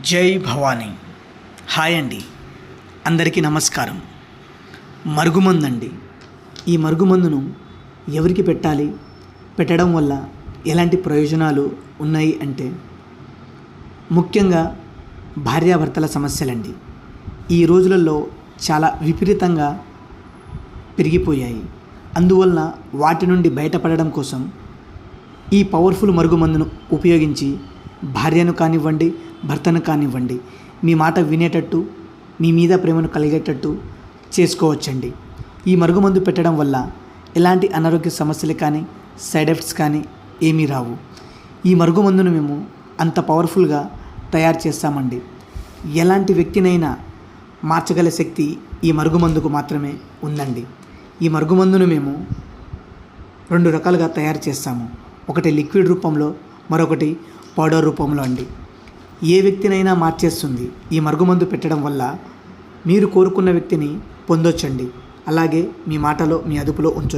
జై భవానీ. హాయ్ అండి, అందరికీ నమస్కారం. మరుగుమందు అండి. ఈ మరుగుమందును ఎవరికి పెట్టాలి, పెట్టడం వల్ల ఎలాంటి ప్రయోజనాలు ఉన్నాయి అంటే ముఖ్యంగా భార్యాభర్తల సమస్యలండి. ఈ రోజులలో చాలా విపరీతంగా పెరిగిపోయాయి. అందువలన వాటి నుండి బయటపడడం కోసం ఈ పవర్ఫుల్ మరుగుమందును ఉపయోగించి భార్యను కానివ్వండి, భర్తను కానివ్వండి, మీ మాట వినేటట్టు, మీ మీద ప్రేమను కలిగేటట్టు చేసుకోవచ్చండి. ఈ మరుగుమందు పెట్టడం వల్ల ఎలాంటి అనారోగ్య సమస్యలు కానీ, సైడ్ ఎఫెక్ట్స్ కానీ ఏమీ రావు. ఈ మరుగుమందును మేము అంత పవర్ఫుల్గా తయారు చేస్తామండి. ఎలాంటి వ్యక్తినైనా మార్చగల శక్తి ఈ మరుగుమందుకు మాత్రమే ఉందండి. ఈ మరుగుమందును మేము 2 రకాలుగా తయారు చేస్తాము. ఒకటి లిక్విడ్ రూపంలో, మరొకటి పౌడర్ రూపంలో అండి. ఏ వ్యక్తినైనా మార్చేస్తుంది. ఈ మరుగుమందు పెట్టడం వల్ల మీరు కోరుకున్న వ్యక్తిని పొందొచ్చండి. అలాగే మీ మాటలో, మీ అదుపులో ఉంచొచ్చు.